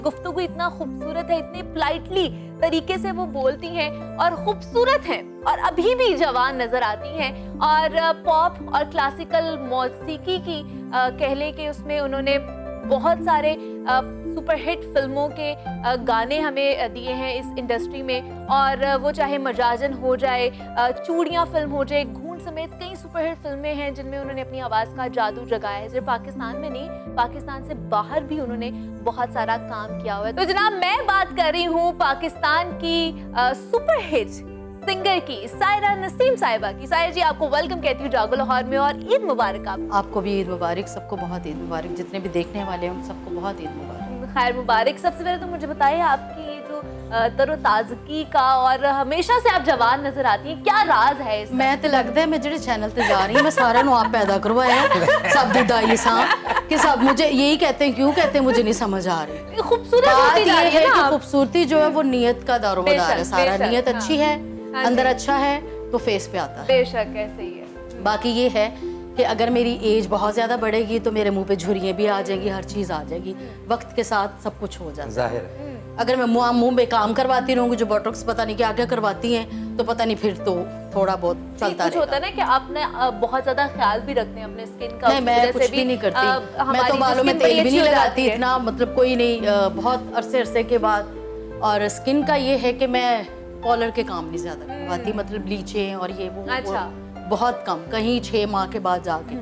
गुफ्तगू इतना खूबसूरत है, इतने पोलाइटली तरीके से वो बोलती हैं और खूबसूरत हैं और अभी भी जवान नजर आती हैं। और पॉप और क्लासिकल मौसीकी की कह लें कि उसमें उन्होंने बहुत सारे सुपरहिट फिल्मों के गाने हमें दिए हैं इस इंडस्ट्री में। और वो चाहे मजाजन हो जाए, चूड़ियाँ फिल्म हो जाए, घूंट समेत कई सुपरहिट फिल्में हैं जिनमें उन्होंने अपनी आवाज़ का जादू जगाया है। सिर्फ पाकिस्तान में नहीं, पाकिस्तान से बाहर भी उन्होंने बहुत सारा काम किया हुआ है। तो जनाब, मैं बात कर रही हूँ पाकिस्तान की सुपरहिट सिंगर की, सायरा नसीम साहिबा की। सायरा जी, आपको वेलकम कहती हूँ जागो लाहौर में और ईद मुबारक। आपको भी ईद मुबारक, सबको बहुत ईद मुबारक, जितने भी देखने वाले हैं उन सबको बहुत ईद मुबारक। खैर मुबारक। सबसे पहले तो मुझे बताइए, आपकी ये जो तरोताजगी का और हमेशा से आप जवान नजर आती हैं, क्या राज है इसका? मैं तो लगता है मैं जिहड़े चैनल पे जा रही हूँ मैं सारा नु आप पैदा करवाया सब दिदाई सा कि सब मुझे यही कहते हैं, क्यों कहते हैं मुझे नहीं समझ आ रही। खूबसूरत बात होती जा ये रही है है ना कि आप। खूबसूरती जो है वो नियत का दारोमदार है। सारा बेशक, नियत अच्छी है, हाँ अंदर जी। अच्छा है तो फेस पे आता है। बेशक ऐसे ही है। बाकी ये है कि अगर मेरी एज बहुत ज्यादा बढ़ेगी तो मेरे मुंह पे झुर्रियाँ भी आ जाएगी, हर चीज आ जाएगी, वक्त के साथ सब कुछ हो जाता है। जाहिर है। अगर मैं मुंह में काम करवाती रहूंगी, जो बोटॉक्स पता नहीं क्या क्या करवाती हैं, तो पता नहीं फिर तो थोड़ा बहुत चलता कुछ होता है रहेगा। ना कि आपने बहुत ज्यादा ख्याल भी रखते हैं अपने स्किन का। नहीं, मैं कुछ भी नहीं करती। मैं तो बालों में तेल भी नहीं लगाती इतना, मतलब कोई नहीं, बहुत अरसे के बाद। और स्किन का ये है कि मैं कॉलर के काम नहीं ज्यादा करवाती, मतलब ब्लीचें और ये वो अच्छा। बहुत कम, कहीं 6 माह के बाद जाके।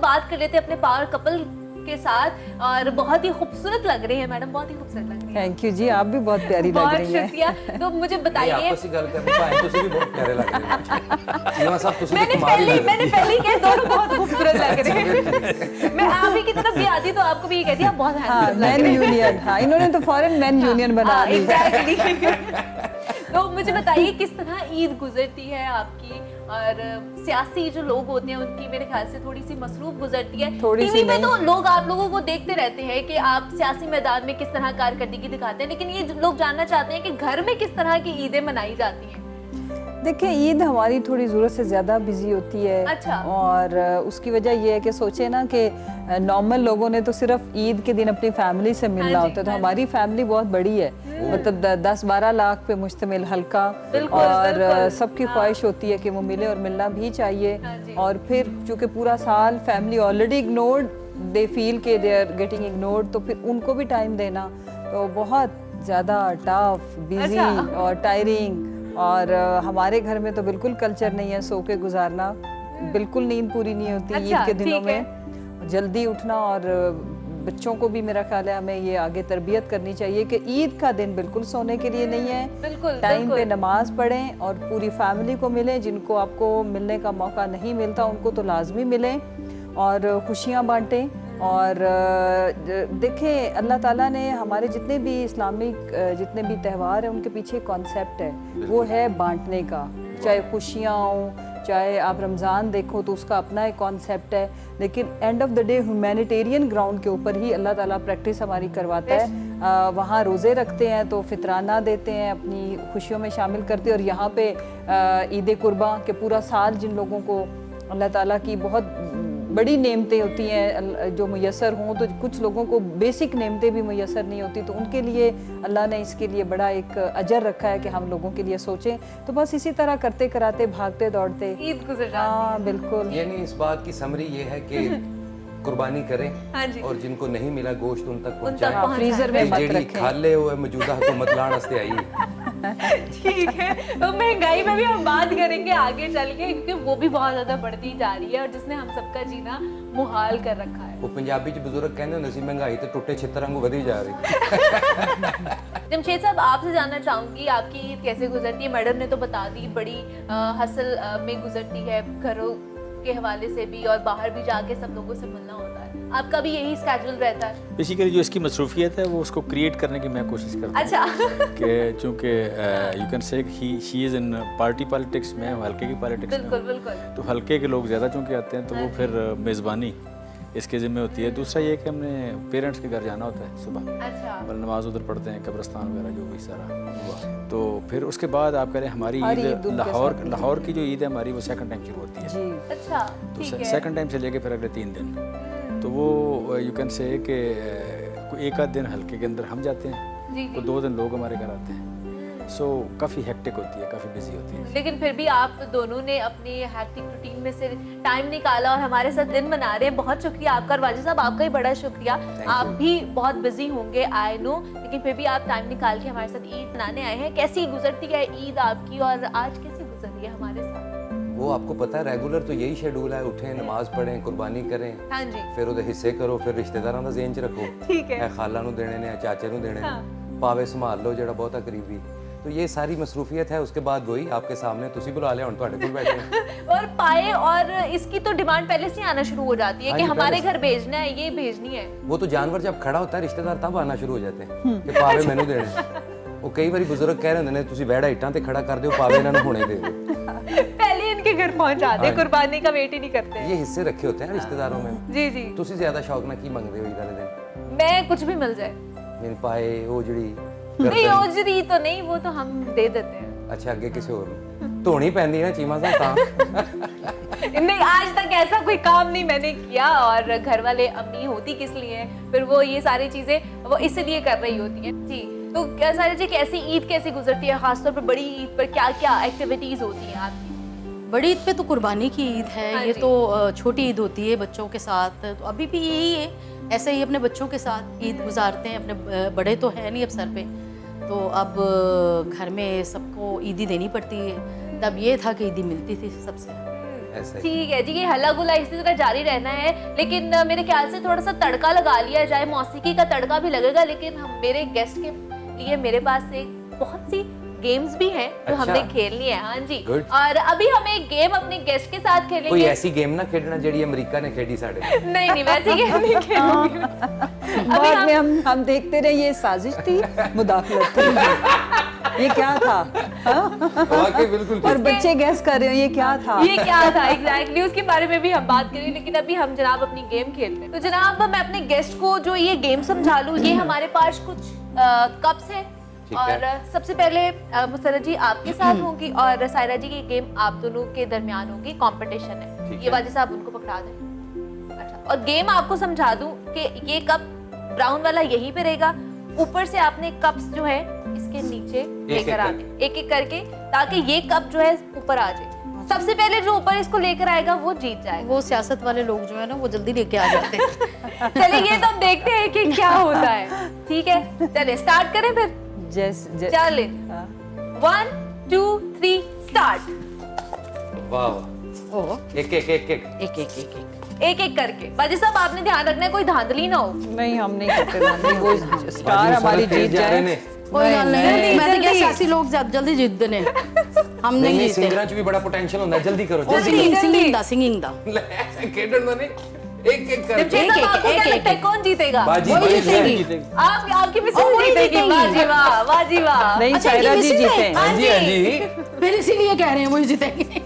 बात कर लेते अपने पावर कपल के साथ, और बहुत ही खूबसूरत लग रही है मैडम, बहुत ही खूबसूरत लग रही है। थैंक यू जी, आप भी बहुत प्यारी लग बहुत रही हैं। शुक्रिया। तो मुझे बताइए, आपस में गल करनी पाए तुसी भी बहुत प्यारे लग रहे हो। सीमा साहब तुसी मैंने कुमारी लग पहले कहा दोनों बहुत खूबसूरत लग रहे हैं। मैं आप ही की तरफ भी आती तो आपको भी ये कहती आप बहुत हाँ, हैंडसम लग मैन रहे हैं। यूनियन, हाँ इन्होंने तो फॉरेन मैन यूनियन बना दी। एग्जैक्टली। तो मुझे बताइए किस तरह ईद गुजरती है आपकी, और सियासी जो लोग होते हैं उनकी मेरे ख्याल से थोड़ी सी मसरूफ गुजरती है। थोड़ी टीवी सी पे नहीं। तो लोग आप लोगों को देखते रहते हैं कि आप सियासी मैदान में किस तरह कारकर्दगी दिखाते हैं, लेकिन ये लोग जानना चाहते हैं कि घर में किस तरह की ईदें मनाई जाती हैं। देखिए, ईद हमारी थोड़ी ज़रूरत से ज़्यादा बिजी होती है। अच्छा। और उसकी वजह ये है कि सोचे ना कि नॉर्मल लोगों ने तो सिर्फ ईद के दिन अपनी फैमिली से मिलना हाँ जी, होता है, तो हाँ हमारी फैमिली बहुत बड़ी है, मतलब 10-12 लाख पे मुश्तमिल हल्का। बिल्कुल, और बिल्कुल। सबकी ख्वाहिश होती है कि वो मिले और मिलना भी चाहिए। हाँ जी। और फिर चूँकि पूरा साल family already ignored, they feel के दे आर गेटिंग इग्नोर्ड, तो फिर उनको भी टाइम देना तो बहुत ज़्यादा टफ, बिजी अच्छा। और टायरिंग। और हमारे घर में तो बिल्कुल कल्चर नहीं है सो के गुजारना, बिल्कुल नींद पूरी नहीं होती अच्छा, ईद के दिनों ठीक है। में। जल्दी उठना, और बच्चों को भी मेरा ख्याल है हमें ये आगे तरबियत करनी चाहिए कि ईद का दिन बिल्कुल सोने के लिए नहीं है। बिल्कुल, टाइम पे बिल्कुल। नमाज पढ़ें और पूरी फैमिली को मिलें। जिनको आपको मिलने का मौका नहीं मिलता उनको तो लाजमी मिलें और खुशियाँ बांटें। और देखें, अल्लाह ताला ने हमारे जितने भी इस्लामिक जितने भी त्यौहार हैं उनके पीछे कॉन्सेप्ट है, वो है बांटने का। चाहे खुशियाँ हों, चाहे आप रमज़ान देखो तो उसका अपना एक कॉन्सेप्ट है, लेकिन end of the day humanitarian ground के ऊपर ही अल्लाह ताला प्रैक्टिस हमारी करवाता है। वहाँ रोज़े रखते हैं तो फितराना देते हैं, अपनी खुशियों में शामिल करते हैं। और यहाँ पे ईद कुर्बां के पूरा साल जिन लोगों को अल्लाह ताला की बहुत बड़ी नेमतें होती हैं जो मुयस्सर हों, तो कुछ लोगों को बेसिक नेमतें भी मुयस्सर नहीं होती, तो उनके लिए अल्लाह ने इसके लिए बड़ा एक अजर रखा है कि हम लोगों के लिए सोचें। तो बस इसी तरह करते कराते, भागते दौड़ते ईद गुजर जाती हाँ बिल्कुल। यानी इस बात की समरी ये है कि कुर्बानी करें, हाँ जी। और जिनको नहीं मिला गोश्त उन तक तक पहुंचाएं। पहुंचाएं। फ्रीजर में मत जेड़ी रखें। खाले हुए मौजूदा हुकूमत लाण वास्ते आई। ठीक है। तो महंगाई में भी हम बात करेंगे आगे चल के, क्योंकि वो भी बहुत ज्यादा बढ़ती जा रही है और जिसने हम सबका जीना मुहाल कर रखा है। वो पंजाबी च बुजुर्ग कहंदे हुंदे सी महंगाई ते टुੱਟੇ छित्तर वांगू वधी जा रही। जमशेद साहब, आपसे जानना चाहूंगी आपकी ईद कैसे गुजरती है। मैडम ने तो बता दी, बड़ी हसल में गुजरती है, घरों के हवाले से भी और बाहर भी जाके सब लोगों से मिलना होता है। आपका भी यही स्केड्यूल रहता है? बेसिकली जो इसकी मसरूफियत है वो उसको क्रिएट करने की मैं कोशिश करता हूँ। अच्छा। कि चूँकि you can say she is in party politics में, हल्के की पॉलिटिक्स में बिल्कुल बिल्कुल। तो हल्के के लोग ज़्यादा चूँकि आते हैं तो वो फिर मेज़बानी इसके ज़िम्मे होती है। दूसरा ये कि हमने पेरेंट्स के घर जाना होता है सुबह, अच्छा। मतलब नमाज उधर पढ़ते हैं, कब्रिस्तान वगैरह जो भी सारा हुआ। तो फिर उसके बाद आप कह रहे हैं हमारी हर ईद ईद उनके साथ लाहौर की जो ईद है हमारी वो सेकंड टाइम शुरू होती है। जी। अच्छा, तो ठीक है। सेकंड टाइम से लेके फिर अगले 3 दिन, तो वो यू कैन से कि कोई एक आध दिन हल्के के अंदर हम जाते हैं, जी, तो 2 दिन लोग हमारे घर आते हैं। सो काफ़ी हेक्टिक होती है, काफ़ी बिजी होती है। लेकिन फिर भी आप दोनों ने अपनी हैक्टिक रूटीन में से टाइम निकाला और हमारे साथ दिन मना रहे हैं। बहुत शुक्रिया आपका। और वाजिद साहब आपका ही बड़ा शुक्रिया। आप भी बहुत बिजी होंगे, आई नो, लेकिन फिर भी आप टाइम निकाल के हमारे साथ ईद मनाने आए हैं। कैसी गुजरती है ईद आपकी और आज कैसी गुजर रही है हमारे साथ? वो आपको पता है रेगुलर तो यही शेड्यूल है, उठें, नमाज पढ़ें, कुर्बानी करें, हाँ जी, फिर ਉਹਦੇ ਹਿੱਸੇ ਕਰੋ, ਫਿਰ ਰਿਸ਼ਤੇਦਾਰਾਂ ਦਾ ਜ਼ੇਨ ਚ ਰੱਖੋ, ठीक है। ਇਹ ਖਾਲਾ ਨੂੰ ਦੇਣੇ ਨੇ, ਚਾਚੇ ਨੂੰ ਦੇਣੇ ਨੇ, ਪਾਵੇ ਸੰਭਾਲ ਲਓ ਜਿਹੜਾ ਬਹੁਤਾ ਕਰੀਬੀ। तो ये सारी मसरूफियत है। उसके बाद वही आपके सामने तुसी बुला लिया, ਤੁਹਾਡੇ ਕੋਲ बैठे हैं। और पाए और इसकी तो डिमांड पहले से आना शुरू हो जाती है हाँ कि जी, हमारे पहले घर भेजना है, ये भेजनी है। वो तो जानवर जब खड़ा होता है रिश्तेदार तब आना शुरू हो जाते हैं कि पावे मैनू देने। वो कई बार बुजुर्ग कह रहे होंगे ने तुसी बैड़ा इट्टां ते खड़ा कर दियो, पावे इन्हां नूं हुणे दे दियो। पहले इनके घर पहुंचा दे, कुर्बानी का वेट ही नहीं करते। ये हिस्से रखे होते हैं रिश्तेदारों में। जी जी, तुसी ज्यादा शौक ना की मंगदे हो ईद वाले दिन? मैं कुछ भी मिल जाए। मेरे पाए वो जड़ी नहीं ओजरी तो नहीं, वो तो हम दे देते हैं। अच्छा अगे किसी और नूं धोनी पैंदी है ना चीमा साहब तां। नहीं, आज तक ऐसा कोई काम नहीं मैंने किया। और घर वाले अम्मी होती किस लिए हैं, फिर वो ये सारी चीजें वो इसलिए कर रही होती हैं। जी, तो क्या सारी जी कैसी ईद कैसी गुजरती है? खासतौर पर बड़ी ईद पर क्या क्या एक्टिविटीज होती हैं आपकी? बड़ी ईद पे तो कुर्बानी की ईद है, हाँ ये जी। तो छोटी ईद होती है बच्चों के साथ। तो अभी भी यही है, ऐसे ही अपने बच्चों के साथ ईद गुजारते हैं। अपने बड़े तो है नहीं अब सर पे, तो अब घर में सबको ईदी देनी पड़ती है। तब ये था कि ईदी मिलती थी सबसे। ऐसा ही ठीक है जी, ये हल्ला गुला इसी तरह जारी रहना है। लेकिन मेरे ख्याल से थोड़ा सा तड़का लगा लिया जाए, मौसीकी का तड़का भी लगेगा। लेकिन हम मेरे गेस्ट के लिए मेरे पास एक बहुत सी गेम्स भी हैं जो अच्छा। हमने खेलनी है। हाँ जी, Good. और अभी हम एक गेम अपने गेस्ट के साथ कोई खेलेंगे। ऐसी गेम ना खेडना जेडी अमेरिका ने खेडी साडे। नहीं नहीं, वैसी गेम नहीं खेलूंगी मैं। अभी बाद में हम देखते रहे ये साजिश थी, मुदाखलत थी, ये क्या था? वाकई बिल्कुल और बच्चे गैस कर रहे हो ये क्या था? ये क्या था एग्जैक्टली, उसके बारे में भी हम बात करें। लेकिन अभी हम जनाब अपनी गेम खेलते हैं। तो जनाब मैं अपने गेस्ट को जो ये गेम समझा लूँ, ये हमारे पास कुछ कप्स हैं ठीक और है। सबसे पहले मुसरत जी आपके साथ होंगी और सायरा जी की गेम आप दोनों के दरमियान होगी। कंपटीशन है, ठीक ये है। वाजिद साहब उनको पकड़ा दें। अच्छा, और गेम आपको समझा दूं कि ये कप ब्राउन वाला यहीं पे रहेगा, ऊपर से आपने कप्स जो है इसके नीचे लेकर आने एक एक करके, ताकि ये कप जो है ऊपर आ जाए। सबसे पहले जो ऊपर इसको लेकर आएगा वो जीत जाएगा। वो सियासत वाले लोग जो है ना वो जल्दी लेके आ जाते हैं। चलिए ये तो हम देखते हैं कि क्या होता है। ठीक है, चलिए स्टार्ट करें फिर। चलिए 1 2 3 स्टार्ट। वाह वाह, ओ एक एक एक एक एक एक एक एक एक एक करके। बाजी साहब आपने ध्यान रखना है कोई धांधली ना हो। नहीं हम नहीं करते धांधली, वो स्टार हमारी जीत जा रहे जाए। ने। कोई गल नहीं, मैं तो क्या जल्दी। सियासी लोग जल्दी जीतते ने, हम नहीं नहीं नहीं जीतते। सिंगरां च भी बड़ा पोटेंशियल ਹੁੰਦਾ, जल्दी करो ਉਹ जल्दी सिंगिंग जल्दी। सिंगिंग दा ले खेडण दो नहीं, एक एक कर जब साहब आपको एक- क्या एक- लगता है एक- कौन जीतेगा? बाजी वही बाजी जीतेगी। जीतेगी। आपकी मिसेज वही जीतेगी। जीतेगी। वाह जी वाह, वाह जी वाह। नहीं अच्छा, सायरा ये जी मिसेज जीते। है। हाँ जी हाँ जी। फिर इसीलिए कह रहे हैं वही जीतेंगे।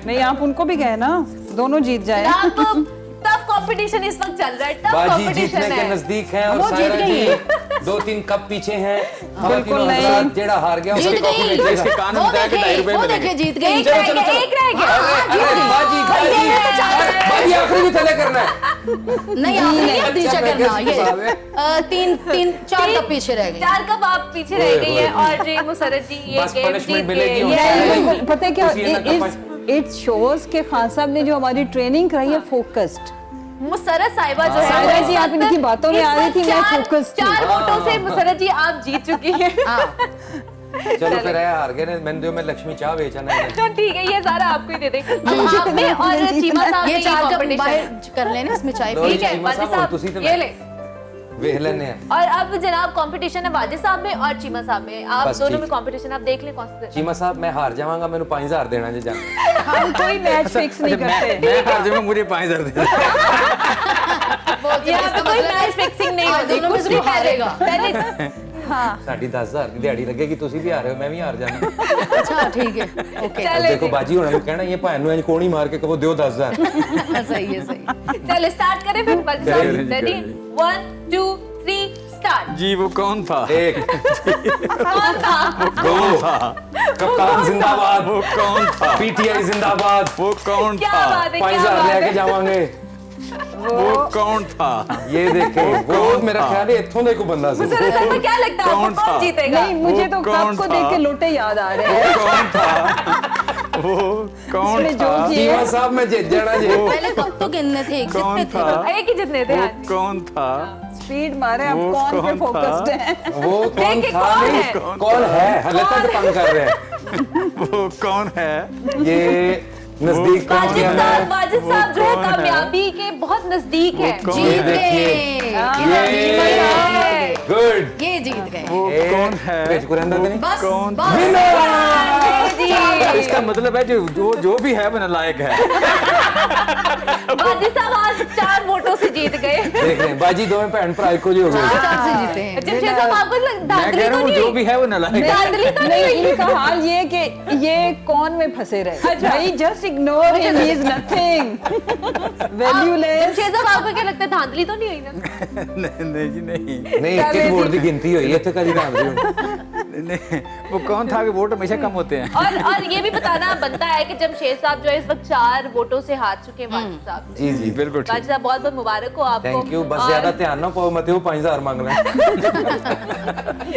नहीं आप उनको भी कहे ना, दोनों जीत जाए। आप टफ कंपटीशन इस वक्त चल रहा है, टफ बाजी कंपटीशन जीतने के है। नजदीक हैं और वो जीत सायरा गई जी 2-3 कप पीछे हैं। बिल्कुल नहीं। हजरात, जेड़ा हार गया उसके जीत कॉफी गई। बेचेगा। इसके कान में वो बताया कि देखे, 2.5 रुपए वो मिलेंगे। देखे जीत गई। एक रह गया, एक रह गया। अरे बाजी बाजी बाजी आखिरी भी थले करना है। नहीं आखिरी अब नीचे अच्छा, मैं करना कैसे जवाब है? ये तीन चार कप पीछे रह गए। 4 कप आप पीछे रह ओए, गई ओए, है ओए। और जी मुसरत जी ये बस गेम punishment जीत मिलेगी गए। और ये- सायरा जी- बिल्कुल, पता है क्या, उसी ने कपा- इट शोज के खान साहब ने जो हमारी ट्रेनिंग कराई है फोकस्ड। मुसरत साहिबा जो है सायरा जी, इस आप वक्त- इनकी बातों में इस आ रही वक्त थी, मैं चार- focus थी। 4 वोटों से मुसरत जी आप जीत चुकी हैं। चलो फिर है हार गए ने, मैंने जो मैं लक्ष्मी चाह बेचना है। तो ठीक है, ये सारा आपको ही दे देंगे। अब आप में और चीमा साहब ये में 4 कप competition है। बाहर कर लेना, इसमें चाय लो पी। ठीक है चीमा वाजिद साहब, और तुसी साहब तो ये मैं। ले। वेख लेने हैं। और अब जनाब कंपटीशन है वाजिद साहब में और चीमा साहब में। आप बस दोनों ठीक। में कंपटीशन, आप देख लें कौन सा। चीमा साहब मैं हार जावांगा, मैंने 5000 देना जे जान। हम कोई मैच फिक्स नहीं करते। मैं हार जाऊंगा, मुझे 5000 दे दो। यहाँ पे कोई मैच फिक्सिंग नहीं हाँ, होती, दोनों में कुछ से भी कोई हारेगा। पहले हाँ साडी 10000 की दिहाड़ी लगेगी, तुसी भी हारे हो, मैं भी हार जाना। अच्छा ठीक है, ओके चले देखो बाजी होना नु कहना ये भैन नु इंज कोणी मार के कहो दियो 10000। सही है सही। चलो स्टार्ट करें फिर वाजिद चलिए, साहब। रेडी चलिए। 1 2 3 स्टार्ट। जी वो कौन था? एक कौन था? दो कप्तान जिंदाबाद, वो कौन था? पीटीआई जिंदाबाद, वो कौन क्या था? बात है, क्या 5000 बात लेके है। जावांगे। वो कौन था? ये देखें, वो मेरा ख्याल है इत्थों दे को बंदा सी। मुझे सर क्या लगता है आपको कौन था? कौन जीतेगा? नहीं, मुझे वो तो कौन सबको था? देख के लोटे याद आ रहे हैं। कौन था? वो कौन इसने जो था? किया- चीमा साहब मैं जीत जाना जी। पहले कब तो गिनने थे, एग्जिट कौन पे था? थे। एक ही जितने थे। वो हाँ जी। कौन था? स्पीड मारे, अब वो कौन पे कौन फोकस्ड था? है? वो कौन देखे, था? कौन नहीं, है? कौन है? हले तक तंग कर रहे हैं। वो कौन है? ये नजदीक कौन वाजिद पहुंच है? गया साहब, है। वाजिद वो साहब जो है कौन है? कामयाबी के बहुत नजदीक है। कौन जीत ये देखिए। गए, ये गुड। ये जीत गए। वो कौन है? पेज को रहने देते नहीं? बस कौन बस जी। इसका मतलब है जो भी है वो नालायक है। वाजिद साहब आज 4 वोटों से जीत गए। देख रहे हैं बाजी दोवें भैन भरा इको जी हो गए। 4 से जीते हैं। जमशेद साहब आपको मैं धांधली कह रहा तो हूँ नहीं जो हुई? भी है वो नालायक है। धांधली तो नहीं नहीं, हुई? इनका हाल ये कि ये कौन में फंसे रहे। भाई just ignore him, he is nothing, valueless. Jamshed साहब आपको क्या लगता है धांधली तो नहीं हुई ना? नहीं जी नहीं। नहीं, एक वोट की गिनती हुई है, इत्थे कदी ना आंदी हुण। नहीं, वो कौन था कि वोट हमेशा कम होते हैं। और ये भी बताना बनता है कि जमशेद साहब जो है इस वक्त 4 वोटों से हार चुके हैं वाजिद साहब। जी जी बिल्कुल ठीक। वाजिद साहब बहुत बहुत मुबारक हो आपको। Thank you. बस और- ज्यादा ध्यान ना पाओ, मत 5000 मांग लें।